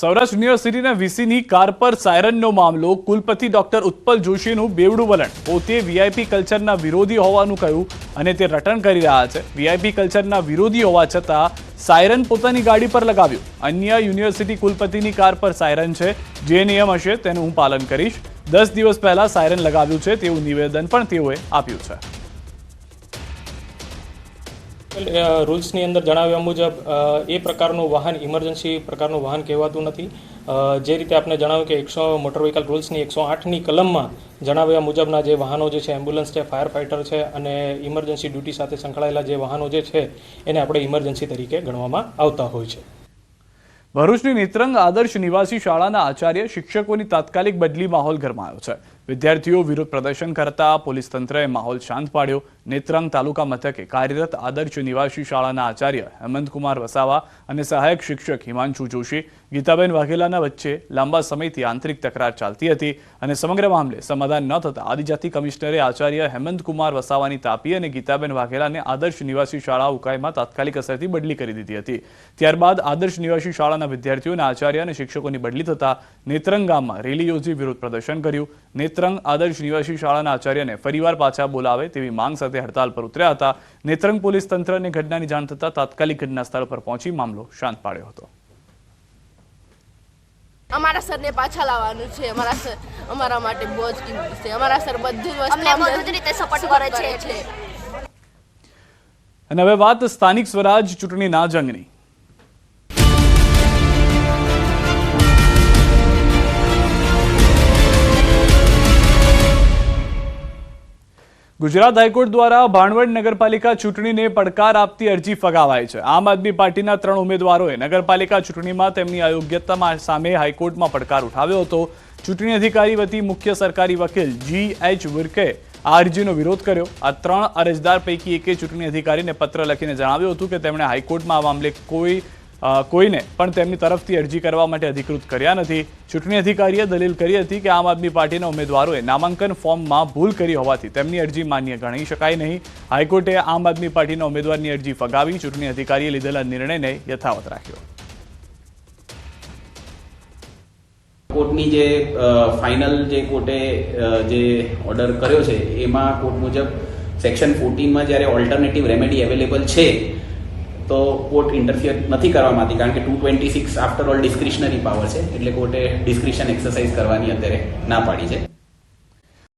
સૌરાષ્ટ્ર યુનિવર્સિટીના વીસીની કાર પર સાયરનનો મામલો, કુલપતિ ડોક્ટર ઉત્પલ જોશીનું બેવડું વલણ, પોતે વીઆઈપી કલ્ચરના વિરોધી હોવાનું કહ્યું અને તે રટણ કરી રહ્યા છે. વીઆઈપી કલ્ચરના વિરોધી હોવા છતાં સાયરન પોતાની ગાડી પર લગાવ્યું. અન્ય યુનિવર્સિટી કુલપતિની કાર પર સાયરન છે. જે નિયમ હશે તેનું હું પાલન કરીશ. 10 દિવસ પહેલા સાયરન લગાવ્યું છે તેવું નિવેદન પણ તેઓએ આપ્યું છે. રૂલ્સની અંદર જણાવ્યા મુજબ એ પ્રકારનું વાહન ઇમરજન્સી પ્રકારનું વાહન કહેવાતું નથી. જે રીતે આપણે જણાવ્યું કે મોટર વ્હીકલ રૂલ્સની 108ની કલમમાં જણાવ્યા મુજબના જે વાહનો જે છે, એમ્બ્યુલન્સ છે, ફાયર ફાઇટર છે અને ઇમરજન્સી ડ્યુટી સાથે સંકળાયેલા જે વાહનો જે છે એને આપણે ઇમરજન્સી તરીકે ગણવામાં આવતા હોય છે. ભરૂચની નેત્રંગ આદર્શ નિવાસી શાળાના આચાર્ય શિક્ષકોની તાત્કાલિક બદલી, માહોલ ગરમાયો છે. વિદ્યાર્થીઓ વિરોધ પ્રદર્શન કરતા પોલીસ તંત્રએ માહોલ શાંત પાડ્યો. નેત્રંગ તાલુકા મથકે કાર્યરત આદર્શ નિવાસી શાળાના આચાર્ય હેમંતકુમાર વસાવા અને સહાયક શિક્ષક હિમાંશુ જોશી, ગીતાબેન વાઘેલાના વચ્ચે લાંબા સમયથી આંતરિક તકરાર ચાલતી હતી અને સમગ્ર મામલે સમાધાન ન થતા આદિજાતિ કમિશનરે આચાર્ય હેમંતકુમાર વસાવાની તાપી અને ગીતાબેન વાઘેલાને આદર્શ નિવાસી શાળા ઉકાઈમાં તાત્કાલિક અસરથી બદલી કરી દીધી હતી. ત્યારબાદ આદર્શ નિવાસી શાળાના વિદ્યાર્થીઓના આચાર્ય અને શિક્ષકોની બદલી થતા નેત્રંગ ગામમાં રેલી યોજી વિરોધ પ્રદર્શન કર્યું. નેત્રંગ આદર્શ નિવાસી શાળાના આચાર્યને ફરીવાર પાછા બોલાવે તેવી માંગ સાથે હડતાલ પર ઉતર્યા હતા. નેત્રંગ પોલીસ તંત્રને ઘટનાની જાણ થતા તાત્કાલિક ઘટના સ્થળ પર પહોંચી મામલો શાંત પાડ્યો હતો. અમારા સરને પાછા લાવવાનું છે. અમારા સર અમારા માટે બહુ જ કિંમતી છે. અમારા સર બધી રીતે સપોર્ટ કરે છે. અને હવે વાત સ્થાનિક સ્વરાજ ચૂંટણીના જંગની. ગુજરાત હાઈકોર્ટ દ્વારા ભાણવડ નગરપાલિકા ચૂંટણીને પડકાર આપતી અરજી ફગાવાઈ છે. આમ આદમી પાર્ટીના 3 ઉમેદવારોએ નગરપાલિકા ચૂંટણીમાં તેમની અયોગ્યતા સામે હાઈકોર્ટમાં પડકાર ઉઠાવ્યો હતો. ચૂંટણી અધિકારી વતી મુખ્ય સરકારી વકીલ GH વિર્કે આ અરજીનો વિરોધ કર્યો. આ 3 અરજદાર પૈકી એકે ચૂંટણી અધિકારીને પત્ર લખીને જણાવ્યું હતું કે તેમણે હાઈકોર્ટમાં આ મામલે કોઈને પણ તેમની તરફથી અરજી કરવા માટે અધિકૃત કર્યા નથી. ચૂંટણી અધિકારીએ દલીલ કરી હતી કે આમ આદમી પાર્ટીના ઉમેદવારોએ નામાંકન ફોર્મમાં ભૂલ કરી હોવાથી તેમની અરજી માન્ય ગણી શકાય નહીં. હાઈકોર્ટે આમ આદમી પાર્ટીના ઉમેદવારની અરજી ફગાવી ચૂંટણી અધિકારીએ લીધેલા નિર્ણયને યથાવત રાખ્યો. કોર્ટની જે ફાઇનલ જે કોર્ટે જે ઓર્ડર કર્યો છે એમાં કોર્ટ મુજબ સેક્શન 14માં જ્યારે ઓલ્ટરનેટિવ રેમેડી અવેલેબલ છે તો કોર્ટ ઇન્ટરફિયર નથી કરવા માંગતી, કારણ કે 226 આફ્ટર ઓલ ડિસ્ક્રિશનરી પાવર છે, એટલે કોર્ટે ડિસ્ક્રિશન એક્સરસાઇઝ કરવાની અત્યારે ના પાડી છે.